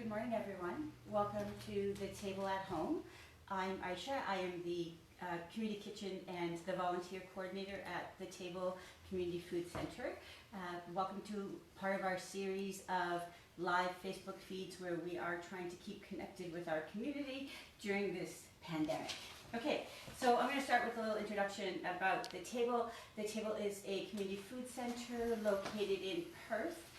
Good morning, everyone. Welcome to the table at home. I'm Aisha. I am the community kitchen and the volunteer coordinator at the Table Community Food Center. Welcome to part of our series of live Facebook feeds where we are trying to keep connected with our community during this pandemic. Okay, so I'm going to start with a little introduction about the Table. The Table is a community food center located in Perth.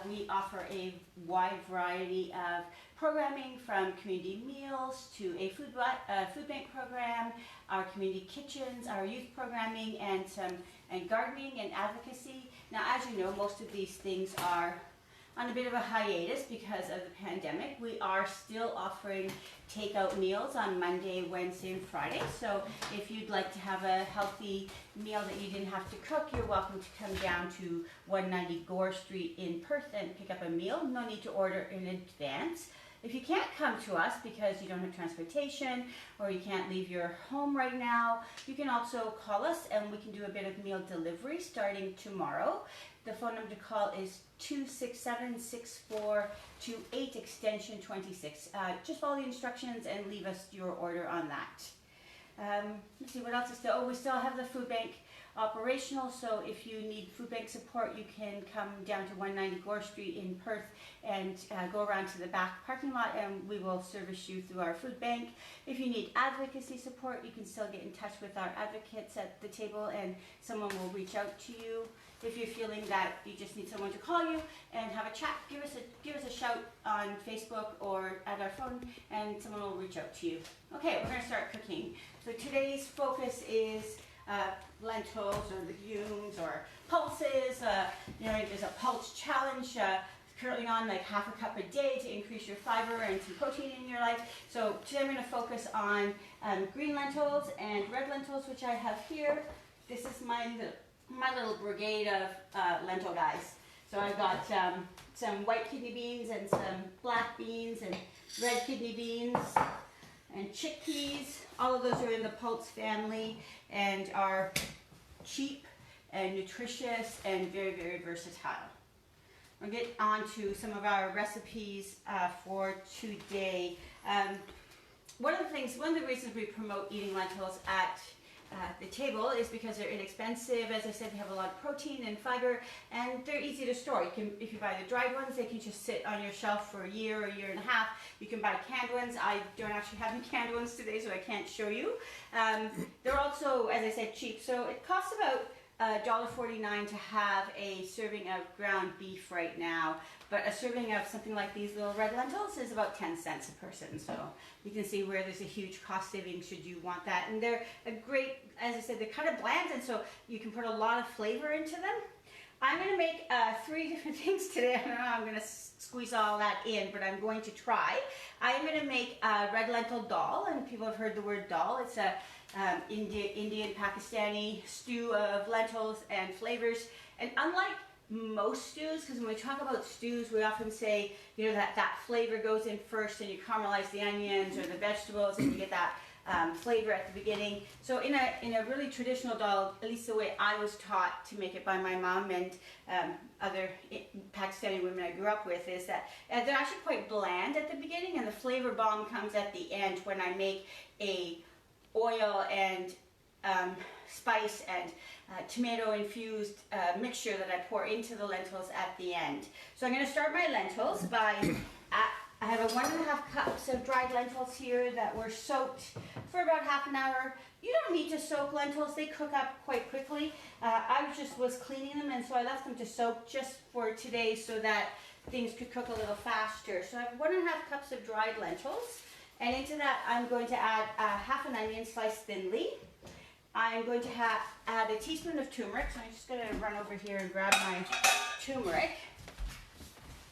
We offer a wide variety of programming, from community meals to a food bank program, our community kitchens, our youth programming, and gardening and advocacy. Now, as you know, most of these things are on a bit of a hiatus because of the pandemic. We are still offering takeout meals on Monday, Wednesday, and Friday. So if you'd like to have a healthy meal that you didn't have to cook, you're welcome to come down to 190 Gore Street in Perth and pick up a meal. No need to order in advance. If you can't come to us because you don't have transportation or you can't leave your home right now, you can also call us and we can do a bit of meal delivery starting tomorrow. The phone number to call is 267-6428 extension 26. Just follow the instructions and leave us your order on that. Let's see what else is still. Oh, we still have the food bank operational, so if you need food bank support, you can come down to 190 Gore Street in Perth and go around to the back parking lot and we will service you through our food bank. If you need advocacy support, you can still get in touch with our advocates at the table and someone will reach out to you. If you're feeling that you just need someone to call you and have a chat, give us a shout on Facebook or at our phone and someone will reach out to you. Okay, we're going to start cooking. So today's focus is lentils or legumes or pulses. There's a pulse challenge currently on like half a cup a day to increase your fiber and some protein in your life. So today I'm going to focus on green lentils and red lentils, which I have here. This is my little brigade of lentil guys. So I've got some white kidney beans and some black beans and red kidney beans and chickpeas. All of those are in the pulse family and are cheap and nutritious and very, very versatile. We'll get on to some of our recipes for today. One of the reasons we promote eating lentils at the table is because they're inexpensive. As I said, they have a lot of protein and fiber and they're easy to store. If you buy the dried ones, they can just sit on your shelf for a year or a year and a half. You can buy canned ones. I don't actually have any canned ones today, so I can't show you. They're also, as I said, cheap. So it costs about $1.49 to have a serving of ground beef right now, but a serving of something like these little red lentils is about 10 cents a person. So you can see where there's a huge cost saving should you want that. And they're a great, as I said, they're kind of bland, and so you can put a lot of flavor into them. I'm going to make 3 different things today. I don't know how I'm going to squeeze all that in, but I'm going to try. I'm going to make red lentil dal, and people have heard the word dal. It's a Indian Pakistani stew of lentils and flavors. And unlike most stews, because when we talk about stews, we often say, that flavor goes in first and you caramelize the onions or the vegetables and you get that flavor at the beginning. So in a really traditional dal, at least the way I was taught to make it by my mom and other Pakistani women I grew up with, is that they're actually quite bland at the beginning and the flavor bomb comes at the end when I make a oil and spice and tomato infused mixture that I pour into the lentils at the end. So I'm going to start my lentils by, I have a 1.5 cups of dried lentils here that were soaked for about half an hour. You don't need to soak lentils, they cook up quite quickly. I just was cleaning them and so I left them to soak just for today so that things could cook a little faster. So I have 1.5 cups of dried lentils. And into that, I'm going to add half an onion sliced thinly. I'm going to add a teaspoon of turmeric. So I'm just going to run over here and grab my turmeric.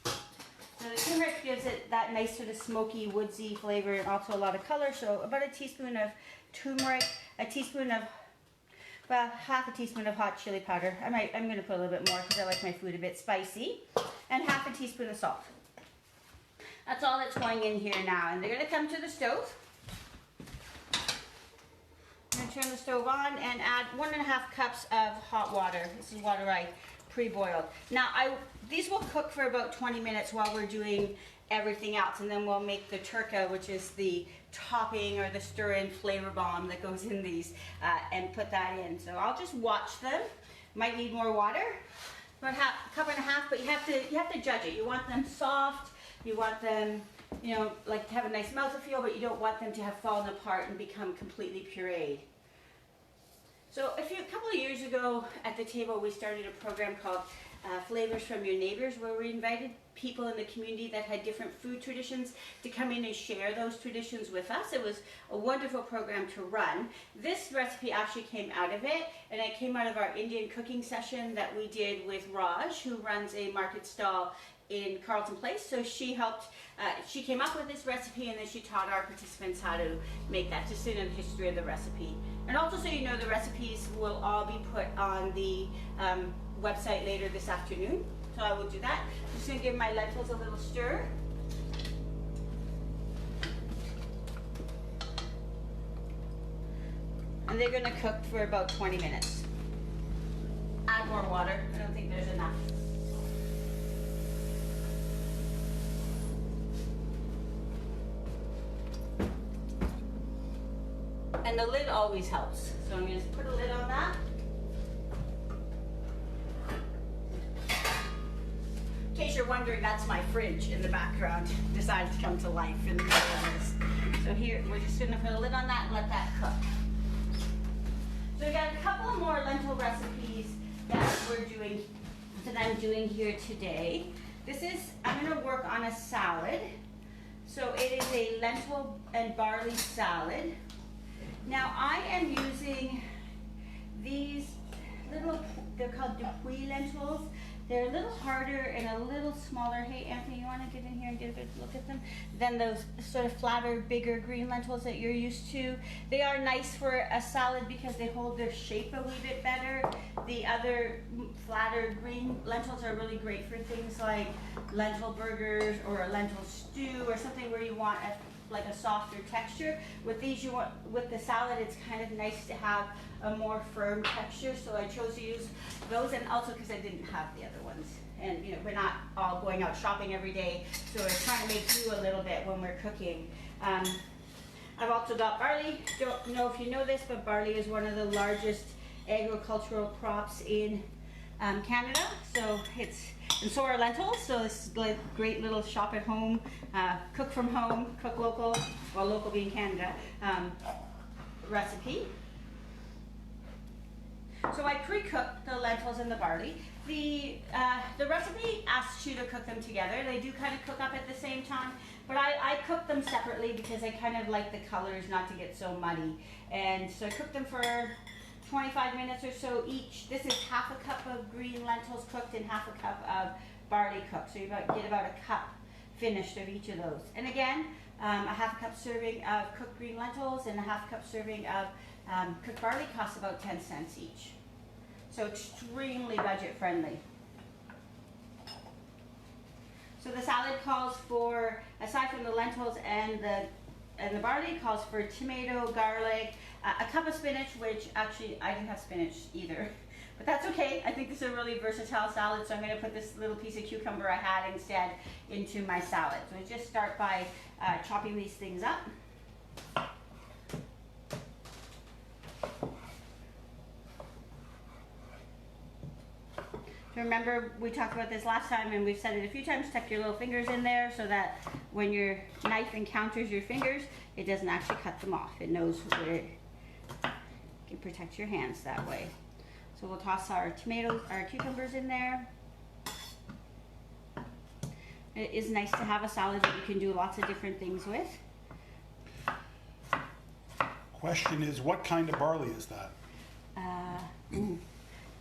So the turmeric gives it that nice sort of smoky, woodsy flavor and also a lot of color. So about a teaspoon of turmeric, half a teaspoon of hot chili powder. I'm going to put a little bit more because I like my food a bit spicy. And half a teaspoon of salt. That's all that's going in here now, and they're going to come to the stove. I'm going to turn the stove on and add 1.5 cups of hot water. This is water I pre-boiled. Now these will cook for about 20 minutes while we're doing everything else, and then we'll make the turka, which is the topping or the stir-in flavor bomb that goes in these, and put that in. So I'll just watch them. Might need more water, about a cup and a half, but you have to judge it. You want them soft, you want them, you know, like to have a nice mouthfeel, but you don't want them to have fallen apart and become completely pureed. So a couple of years ago at the table, we started a program called Flavors from Your Neighbors, where we invited people in the community that had different food traditions to come in and share those traditions with us. It was a wonderful program to run. This recipe actually came out of it, and it came out of our Indian cooking session that we did with Raj, who runs a market stall in Carlton Place. So she helped, she came up with this recipe, and then she taught our participants how to make that, just in a history of the recipe. And also, so you know, the recipes will all be put on the website later this afternoon. So I will do that. I'm just going to give my lentils a little stir. And they're going to cook for about 20 minutes. Add more water. I don't think there's enough. And the lid always helps. So I'm going to put a lid on that. In case you're wondering, that's my fridge in the background. Decided to come to life in the middle of this. So here, we're just going to put a lid on that and let that cook. So we got a couple of more lentil recipes that I'm doing here today. I'm going to work on a salad. So it is a lentil and barley salad. Now I am using these they're called Dupuis lentils. They're a little harder and a little smaller. Hey Anthony, you want to get in here and get a good look at them? Than those sort of flatter, bigger green lentils that you're used to. They are nice for a salad because they hold their shape a wee bit better. The other flatter green lentils are really great for things like lentil burgers or a lentil stew or something where you want like a softer texture. With these, with the salad, it's kind of nice to have a more firm texture, so I chose to use those, and also because I didn't have the other ones. And you know, we're not all going out shopping every day, so we're trying to make do a little bit when we're cooking. I've also got barley. Don't know if you know this, but barley is one of the largest agricultural crops in Canada. So and so are lentils. So it's like great little shop at home, cook from home, cook local, well, local being Canada, recipe. So I pre-cooked the lentils and the barley. The recipe asks you to cook them together. They do kind of cook up at the same time, but I cook them separately because I kind of like the colors not to get so muddy. And so I cooked them for 25 minutes or so each. This is half a cup of green lentils cooked and half a cup of barley cooked. So you get about a cup finished of each of those. And again, a half a cup serving of cooked green lentils and a half cup serving of cooked barley costs about 10 cents each. So extremely budget friendly. So the salad calls for, aside from the lentils and the barley, calls for tomato, garlic, a cup of spinach, which actually I didn't have spinach either, but that's okay. I think this is a really versatile salad, so I'm going to put this little piece of cucumber I had instead into my salad. So I just start by chopping these things up. Remember, we talked about this last time, and we've said it a few times, tuck your little fingers in there so that when your knife encounters your fingers, it doesn't actually cut them off. It knows where it can protect your hands that way. So we'll toss our tomatoes, our cucumbers in there. It is nice to have a salad that you can do lots of different things with. Question is, what kind of barley is that?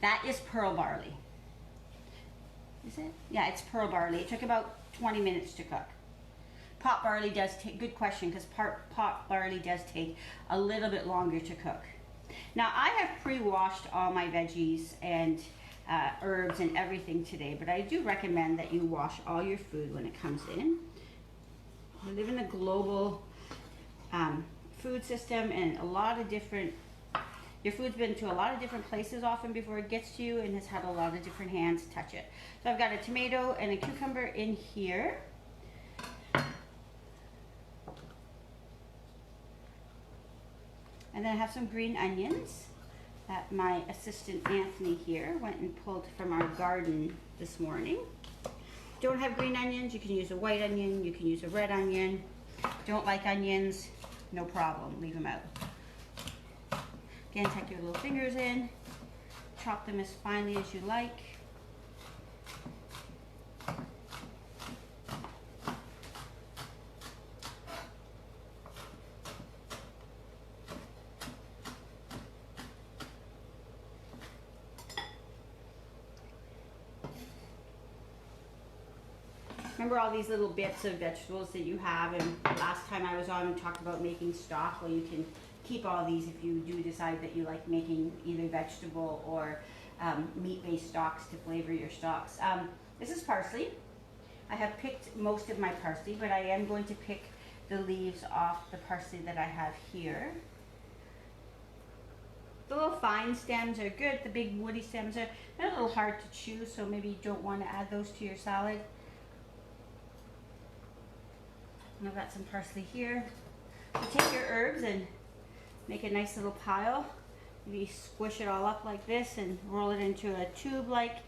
That is pearl barley. Is it? Yeah, it's pearl barley. It took about 20 minutes to cook. Pot barley does take, good question, because pot barley does take a little bit longer to cook. Now I have pre-washed all my veggies and herbs and everything today, but I do recommend that you wash all your food when it comes in. We live in a global food system, and a lot of different Your food's been to a lot of different places often before it gets to you and has had a lot of different hands touch it. So I've got a tomato and a cucumber in here. And then I have some green onions that my assistant Anthony here went and pulled from our garden this morning. Don't have green onions, you can use a white onion, you can use a red onion. Don't like onions, no problem, leave them out. Again, tuck your little fingers in, chop them as finely as you like. Remember all these little bits of vegetables that you have, and last time I was on and talked about making stock. Well, you can keep all these if you do decide that you like making either vegetable or meat-based stocks to flavor your stocks. This is parsley. I have picked most of my parsley, but I am going to pick the leaves off the parsley that I have here. The little fine stems are good. The big woody stems are they're a little hard to chew, so maybe you don't want to add those to your salad. And I've got some parsley here. So take your herbs and make a nice little pile. Maybe squish it all up like this and roll it into a tube-like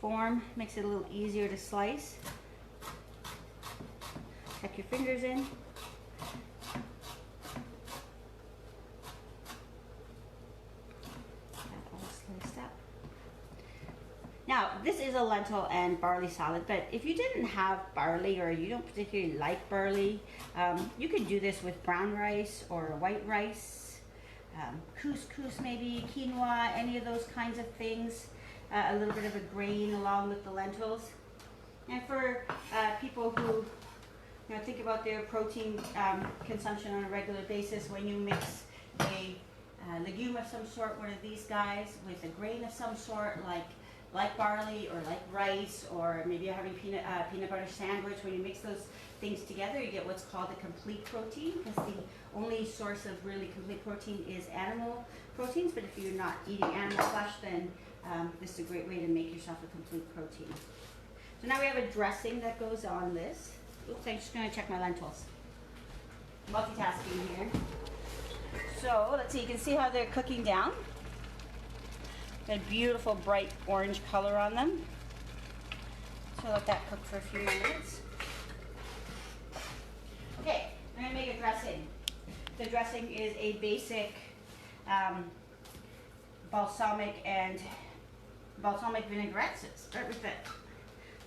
form. Makes it a little easier to slice. Tuck your fingers in. Now, this is a lentil and barley salad, but if you didn't have barley or you don't particularly like barley, you could do this with brown rice or white rice, couscous maybe, quinoa, any of those kinds of things, a little bit of a grain along with the lentils. And for people who think about their protein consumption on a regular basis, when you mix a legume of some sort, one of these guys, with a grain of some sort, like barley or like rice, or maybe you're having peanut butter sandwich, when you mix those things together, you get what's called a complete protein, because the only source of really complete protein is animal proteins. But if you're not eating animal flesh, then this is a great way to make yourself a complete protein. So now we have a dressing that goes on this. Oops, I'm just going to check my lentils. Multitasking here. So let's see, you can see how they're cooking down. Got a beautiful bright orange color on them. So let that cook for a few minutes. Okay, I'm going to make a dressing. The dressing is a basic balsamic vinaigrette. So start with a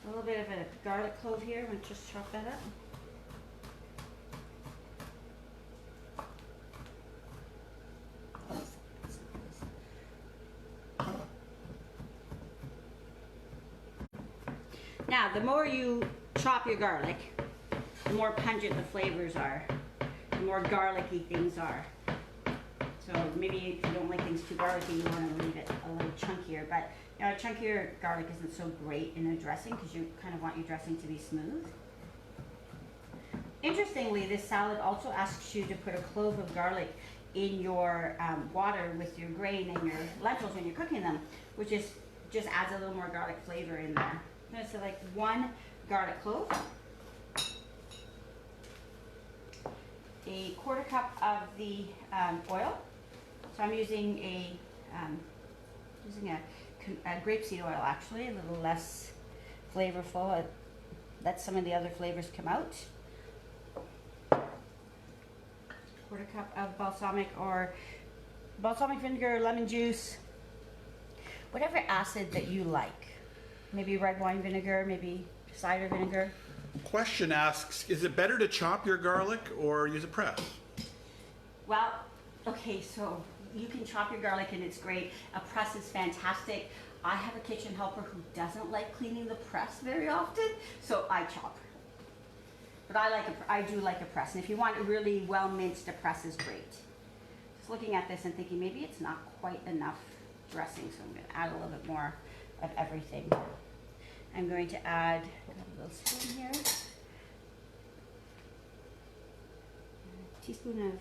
little bit of a garlic clove here. I'm going to just chop that up. Now, the more you chop your garlic, the more pungent the flavors are, the more garlicky things are. So maybe if you don't like things too garlicky, you want to leave it a little chunkier. But chunkier garlic isn't so great in a dressing because you kind of want your dressing to be smooth. Interestingly, this salad also asks you to put a clove of garlic in your water with your grain and your lentils when you're cooking them, which is just adds a little more garlic flavor in there. So like 1 garlic clove, a 1/4 cup of the oil. So I'm using a grapeseed oil, actually, a little less flavorful. Let some of the other flavors come out. 1/4 cup of balsamic vinegar, lemon juice, whatever acid that you like. Maybe red wine vinegar, maybe cider vinegar. Question asks, is it better to chop your garlic or use a press? Well, okay, so you can chop your garlic and it's great. A press is fantastic. I have a kitchen helper who doesn't like cleaning the press very often, so I chop. But I do like a press, and if you want it really well minced, a press is great. Just looking at this and thinking maybe it's not quite enough dressing, so I'm going to add a little bit more of everything. I'm going to add a little spoon here, a teaspoon of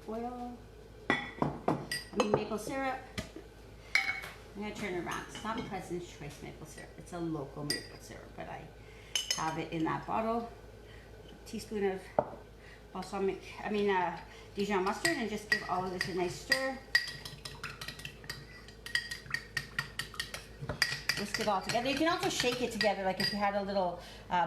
oil, maple syrup. I'm gonna turn it around. It's not President's Choice maple syrup. It's a local maple syrup, but I have it in that bottle. A teaspoon of Dijon mustard, and just give all of this a nice stir. Whisk it all together. You can also shake it together, like if you had a little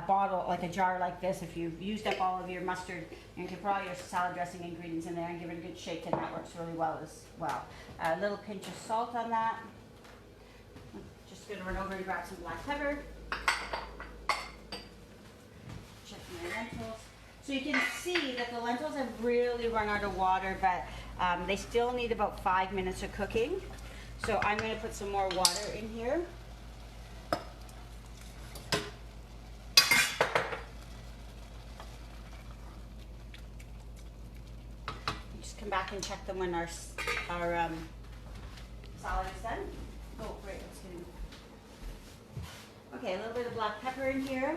bottle, like a jar like this, if you've used up all of your mustard, and you can put all your salad dressing ingredients in there and give it a good shake, and that works really well as well. A little pinch of salt on that. I'm just gonna run over and grab some black pepper. Check my lentils. So you can see that the lentils have really run out of water, but they still need about 5 minutes of cooking. So I'm going to put some more water in here. Just come back and check them when our salad is done. Oh, great, let's get in. Okay, a little bit of black pepper in here.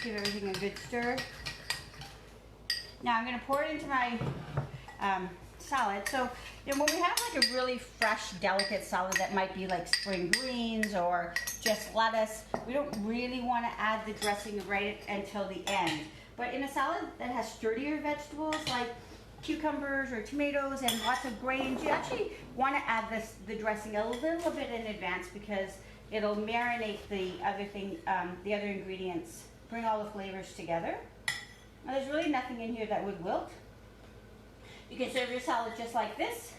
Give everything a good stir. Now I'm going to pour it into my salad. So when we have like a really fresh, delicate salad that might be like spring greens or just lettuce, we don't really want to add the dressing right until the end. But in a salad that has sturdier vegetables like cucumbers or tomatoes and lots of grains, you actually want to add the dressing a little bit in advance, because it'll marinate the other ingredients. Bring all the flavors together. Now there's really nothing in here that would wilt. You can serve your salad just like this.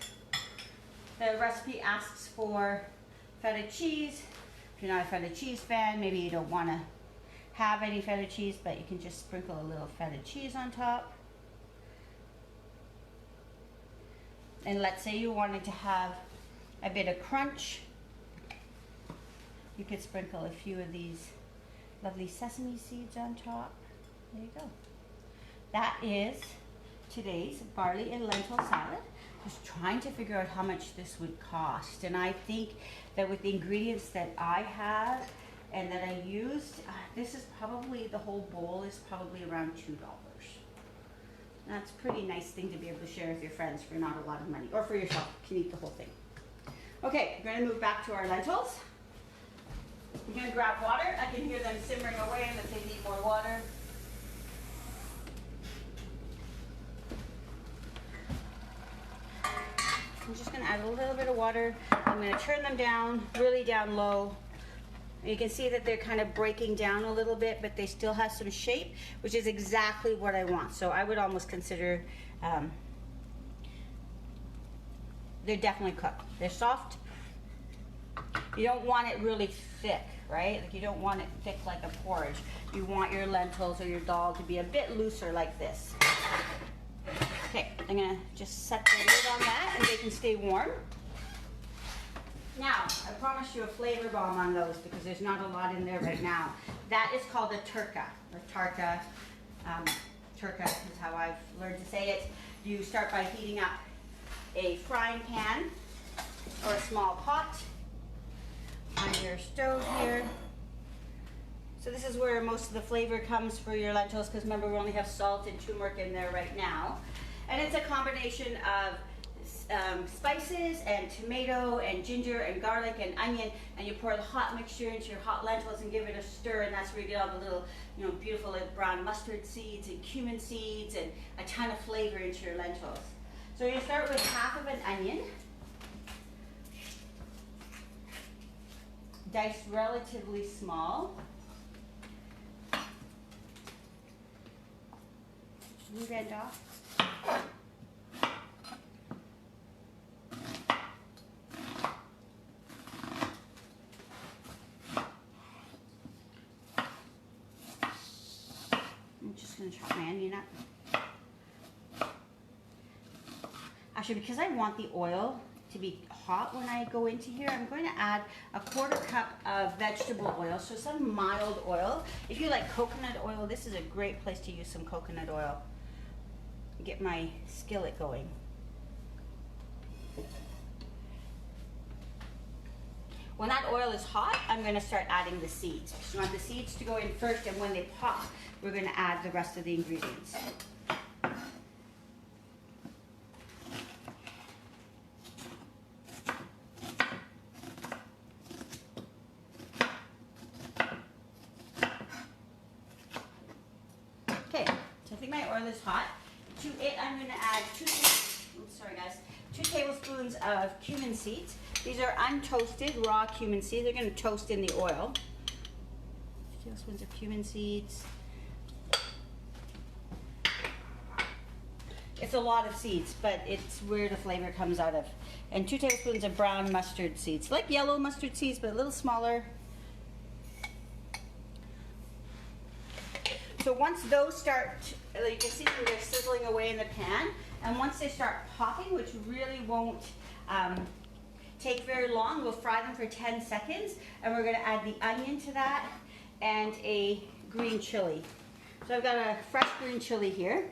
The recipe asks for feta cheese. If you're not a feta cheese fan, maybe you don't want to have any feta cheese, but you can just sprinkle a little feta cheese on top. And let's say you wanted to have a bit of crunch. You could sprinkle a few of these lovely sesame seeds on top. There you go. That is today's barley and lentil salad. I was trying to figure out how much this would cost, and I think that with the ingredients that I have and that I used, this is probably, the whole bowl is probably around $2. That's a pretty nice thing to be able to share with your friends for not a lot of money, or for yourself. You can eat the whole thing. Okay, we're gonna move back to our lentils. I'm going to grab water. I can hear them simmering away and that they need more water. I'm just going to add a little bit of water. I'm going to turn them down, really down low. And you can see that they're kind of breaking down a little bit, but they still have some shape, which is exactly what I want. So I would almost consider they're definitely cooked. They're soft. You don't want it really thick, right? Like you don't want it thick like a porridge. You want your lentils or your dal to be a bit looser like this. Okay, I'm gonna just set the lid on that and they can stay warm. Now, I promised you a flavor bomb on those because there's not a lot in there right now. That is called a turka, or tarka. Turka is how I've learned to say it. You start by heating up a frying pan or a small pot on your stove here. So this is where most of the flavor comes for your lentils, because remember we only have salt and turmeric in there right now. And it's a combination of spices and tomato and ginger and garlic and onion, and you pour the hot mixture into your hot lentils and give it a stir, and that's where you get all the little, beautiful like brown mustard seeds and cumin seeds and a ton of flavor into your lentils. So you start with half of an onion, diced relatively small. Move end off. I'm just going to chop my onion up. Actually, because I want the oil to be hot when I go into here, I'm going to add a 1/4 cup of vegetable oil, so some mild oil. If you like coconut oil, this is a great place to use some coconut oil. Get my skillet going. When that oil is hot, I'm going to start adding the seeds. You want the seeds to go in first, and when they pop, we're going to add the rest of the ingredients. is hot. To it, I'm going to add 2 tablespoons of cumin seeds. These are untoasted raw cumin seeds. They're going to toast in the oil. 2 tablespoons of cumin seeds. It's a lot of seeds, but it's where the flavor comes out of. And 2 tablespoons of brown mustard seeds, like yellow mustard seeds, but a little smaller. So once those start, you can see they're sizzling away in the pan, and once they start popping, which really won't take very long, we'll fry them for 10 seconds, and we're going to add the onion to that and a green chili. So I've got a fresh green chili here,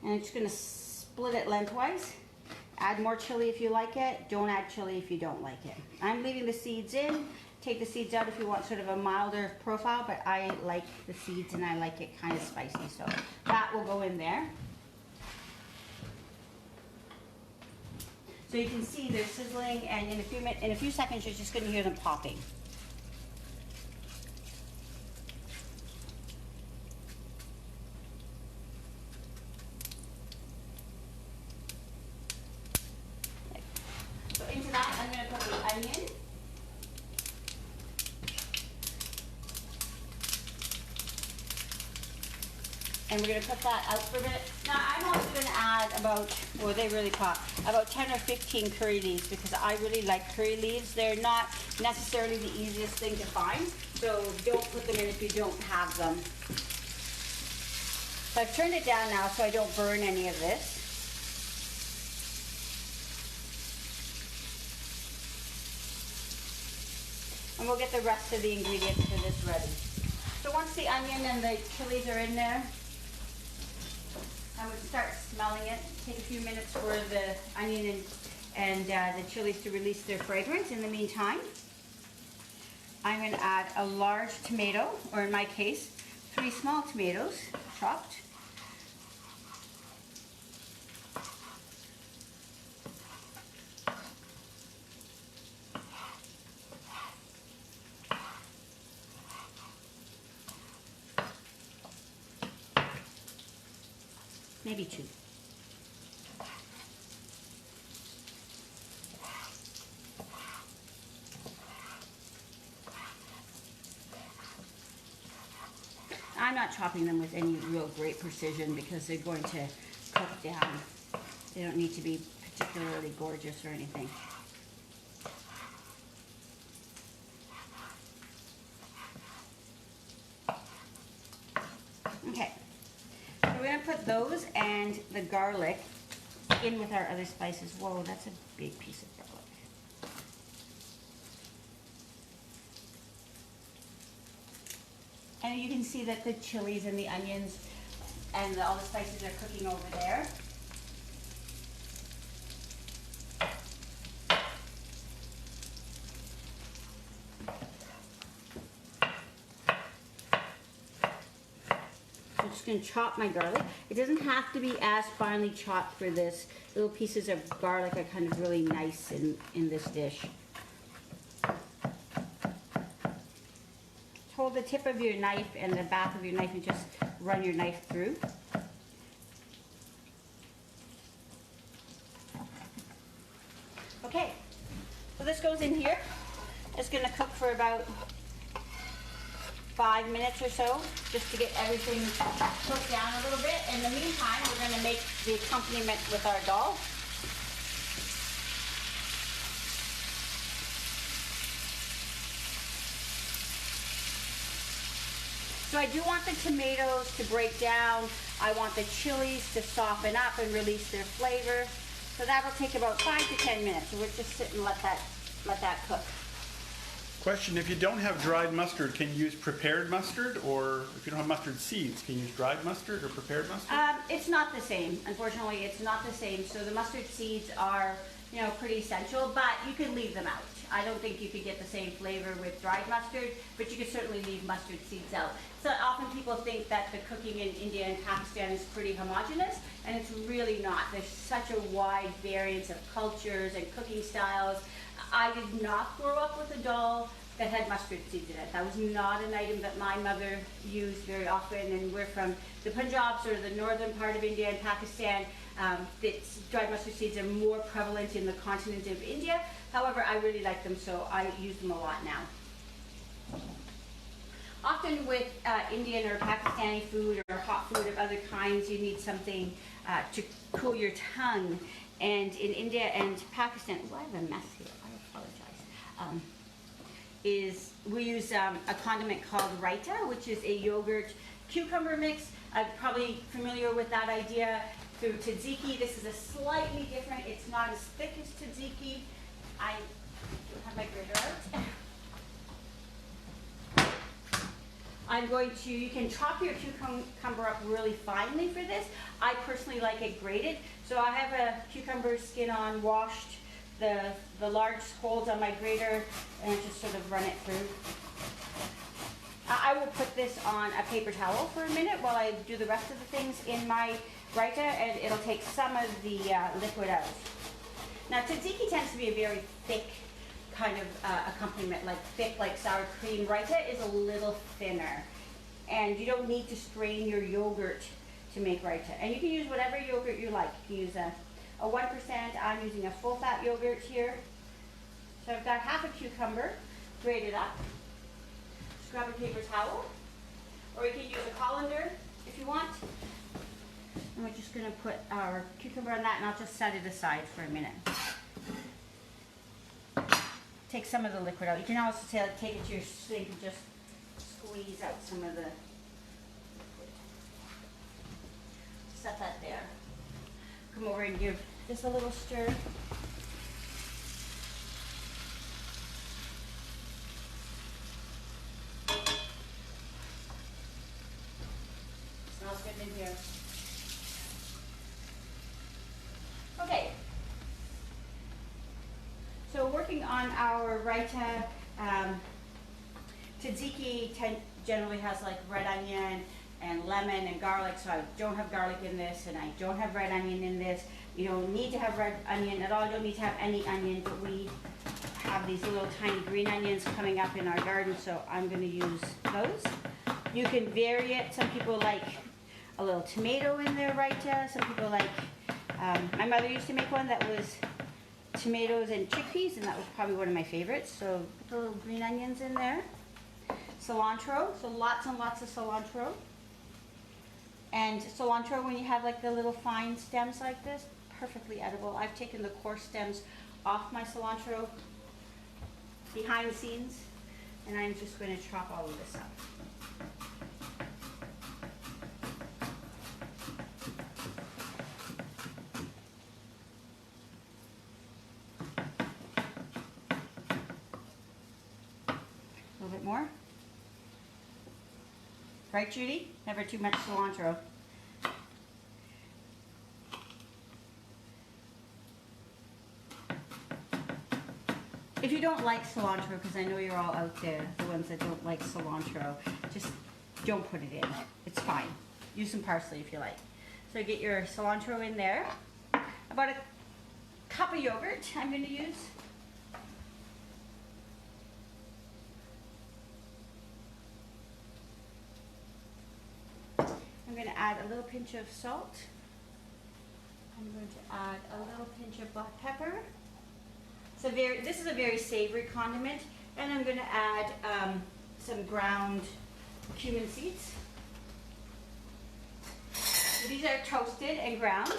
and I'm just going to split it lengthwise. Add more chili if you like it. Don't add chili if you don't like it. I'm leaving the seeds in. Take the seeds out if you want sort of a milder profile, but I like the seeds and I like it kind of spicy, so that will go in there. So you can see they're sizzling, and in a few seconds you're just going to hear them popping. So into that I'm going to put the onion. And we're going to put that out for a minute. Now I'm also going to add about, well, they really pop, about 10 or 15 curry leaves, because I really like curry leaves. They're not necessarily the easiest thing to find, so don't put them in if you don't have them. So I've turned it down now so I don't burn any of this. And we'll get the rest of the ingredients for this ready. So once the onion and the chilies are in there, I would start smelling it. Take a few minutes for the onion and the chilies to release their fragrance. In the meantime, I'm going to add a large tomato, or in my case, 3 small tomatoes, chopped. Maybe 2. I'm not chopping them with any real great precision because they're going to cook down. They don't need to be particularly gorgeous or anything. Okay. We're going to put those and the garlic in with our other spices. Whoa, that's a big piece of garlic. And you can see that the chilies and the onions and all the spices are cooking over there. I'm just going to chop my garlic. It doesn't have to be as finely chopped for this. Little pieces of garlic are kind of really nice in this dish. Hold the tip of your knife and the back of your knife and just run your knife through. Okay, so this goes in here. It's going to cook for about 5 minutes or so, just to get everything cooked down a little bit. In the meantime, we're going to make the accompaniment with our dal. So I do want the tomatoes to break down. I want the chilies to soften up and release their flavor. So that'll take about 5 to 10 minutes. So we'll just sit and let that cook. Question, if you don't have dried mustard, can you use prepared mustard? Or if you don't have mustard seeds, can you use dried mustard or prepared mustard? It's not the same. Unfortunately, it's not the same. So the mustard seeds are, pretty essential, but you can leave them out. I don't think you could get the same flavor with dried mustard, but you could certainly leave mustard seeds out. So often people think that the cooking in India and Pakistan is pretty homogeneous, and it's really not. There's such a wide variance of cultures and cooking styles. I did not grow up with a dal that had mustard seeds in it. That was not an item that my mother used very often, and we're from the Punjab, sort of the northern part of India and Pakistan. Dried mustard seeds are more prevalent in the continent of India. However, I really like them, so I use them a lot now. Often with Indian or Pakistani food or hot food of other kinds, you need something to cool your tongue. And in India and Pakistan, oh, I have a mess here, I apologize. We use a condiment called raita, which is a yogurt cucumber mix. I'm probably familiar with that idea through tzatziki. This is a slightly different, it's not as thick as tzatziki. I don't have my grater out. You can chop your cucumber up really finely for this. I personally like it grated. So I have a cucumber skin on, washed the large holes on my grater, and just sort of run it through. I will put this on a paper towel for a minute while I do the rest of the things in my raita, and it'll take some of the liquid out. Now tzatziki tends to be a very thick kind of accompaniment, like thick like sour cream. Raita is a little thinner, and you don't need to strain your yogurt to make raita. And you can use whatever yogurt you like. You can use a 1%, I'm using a full fat yogurt here. So I've got half a cucumber grated up. Just grab a paper towel, or you can use a colander if you want. And we're just gonna put our cucumber on that, and I'll just set it aside for a minute. Take some of the liquid out. You can also take it to your sink and just squeeze out some of the liquid. Set that there. Come over and give this a little stir. Smells good in here. Okay. So working on our raita, tzatziki generally has like red onion and lemon and garlic, so I don't have garlic in this, and I don't have red onion in this. You don't need to have red onion at all. You don't need to have any onion, but we have these little tiny green onions coming up in our garden, so I'm going to use those. You can vary it. Some people like a little tomato in their raita. Some people like, my mother used to make one that was tomatoes and chickpeas, and that was probably one of my favorites. So put the little green onions in there. Cilantro, so lots and lots of cilantro. And cilantro, when you have like the little fine stems like this, perfectly edible. I've taken the coarse stems off my cilantro behind the scenes, and I'm just going to chop all of this up. A little bit more. Right, Judy? Never too much cilantro. If you don't like cilantro, because I know you're all out there, the ones that don't like cilantro, just don't put it in. It's fine. Use some parsley if you like. So get your cilantro in there. About a cup of yogurt I'm going to use. I'm going to add a little pinch of salt. I'm going to add a little pinch of black pepper. This is a very savory condiment, and I'm going to add some ground cumin seeds. So these are toasted and ground.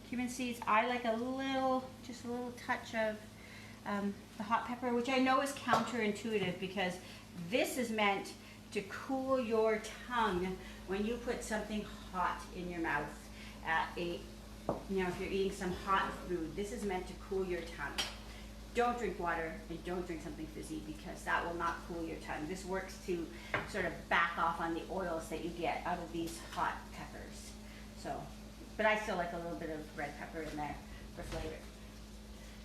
Cumin seeds. I like just a little touch of the hot pepper, which I know is counterintuitive because this is meant to cool your tongue when you put something hot in your mouth. If you're eating some hot food, this is meant to cool your tongue. Don't drink water and don't drink something fizzy because that will not cool your tongue. This works to sort of back off on the oils that you get out of these hot peppers. So, but I still like a little bit of red pepper in there for flavor.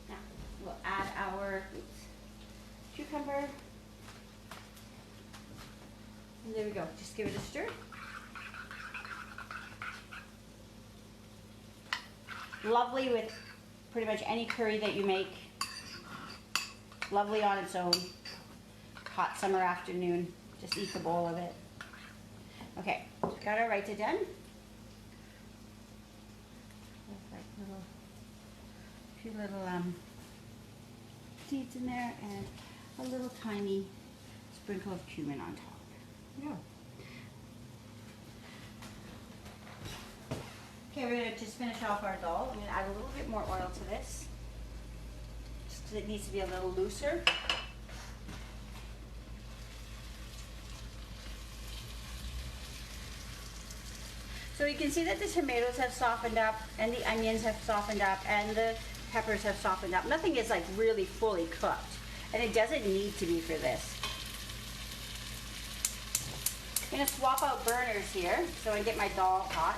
Now, we'll add our cucumber. And there we go. Just give it a stir. Lovely with pretty much any curry that you make. Lovely on its own. Hot summer afternoon. Just eat the bowl of it. Okay, got our raita done. Few little seeds in there and a little tiny sprinkle of cumin on top. Yeah. Okay, we're gonna just finish off our dal. I'm gonna add a little bit more oil to this. Just 'cause it needs to be a little looser. So you can see that the tomatoes have softened up and the onions have softened up and the peppers have softened up. Nothing is like really fully cooked, and it doesn't need to be for this. I'm gonna swap out burners here so I get my dal hot.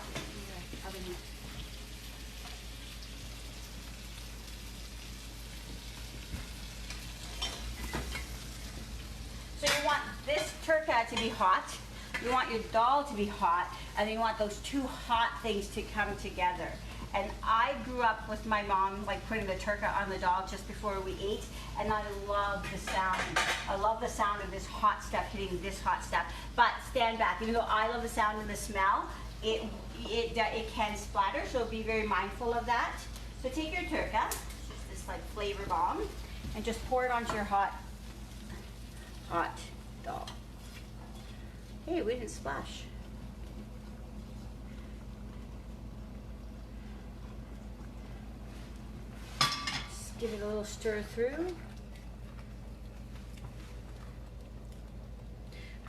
So you want this turka to be hot, you want your dal to be hot, and you want those two hot things to come together. And I grew up with my mom like putting the turka on the dal just before we ate, and I love the sound. I love the sound of this hot stuff hitting this hot stuff. But stand back, even though I love the sound and the smell, it can splatter, so be very mindful of that. So take your turka, just this like flavor bomb, and just pour it onto your hot dal. Hey, we didn't splash. Just give it a little stir through.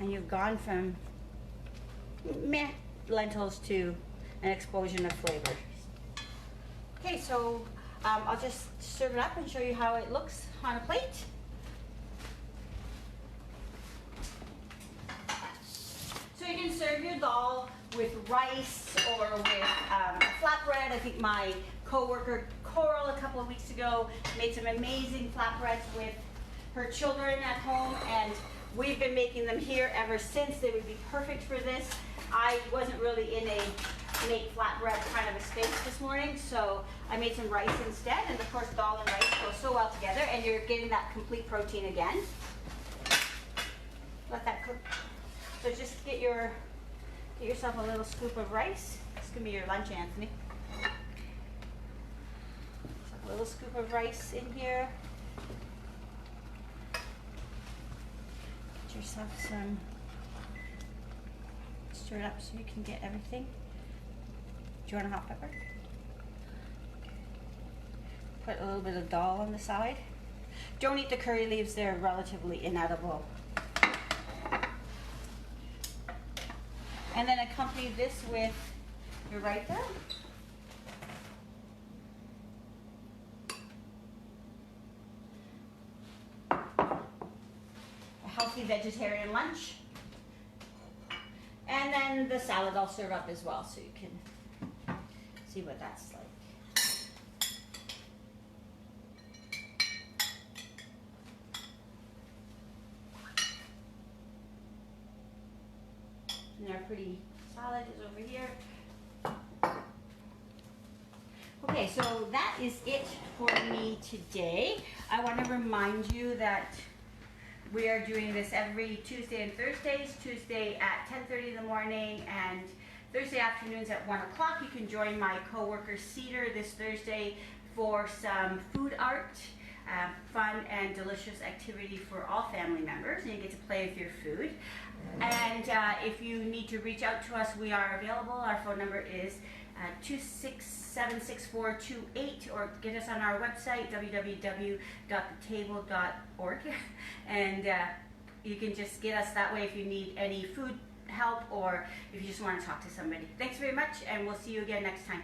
And you've gone from meh lentils to an explosion of flavor. Okay, so I'll just serve it up and show you how it looks on a plate. So you can serve your dal with rice or with flatbread. I think my co-worker Coral a couple of weeks ago made some amazing flatbreads with her children at home, and we've been making them here ever since. They would be perfect for this. I wasn't really in a make flatbread kind of a space this morning, so I made some rice instead, and of course dal and rice go so well together, and you're getting that complete protein again. Let that cook. So just get yourself a little scoop of rice. This can be your lunch, Anthony. So a little scoop of rice in here. Get yourself some, stir it up so you can get everything. Do you want a hot pepper? Put a little bit of dal on the side. Don't eat the curry leaves, they're relatively inedible. And then accompany this with your raita. A healthy vegetarian lunch. And then the salad I'll serve up as well so you can see what that's like. And our pretty salad is over here. Okay, so that is it for me today. I want to remind you that we are doing this every Tuesday and Thursdays. Tuesday at 10:30 in the morning and Thursday afternoons at 1 o'clock. You can join my coworker Cedar this Thursday for some food art, fun and delicious activity for all family members, and you get to play with your food. And if you need to reach out to us, we are available. Our phone number is 2676428, or get us on our website, www.thetable.org, and you can just get us that way if you need any food help or if you just want to talk to somebody. Thanks very much, and we'll see you again next time.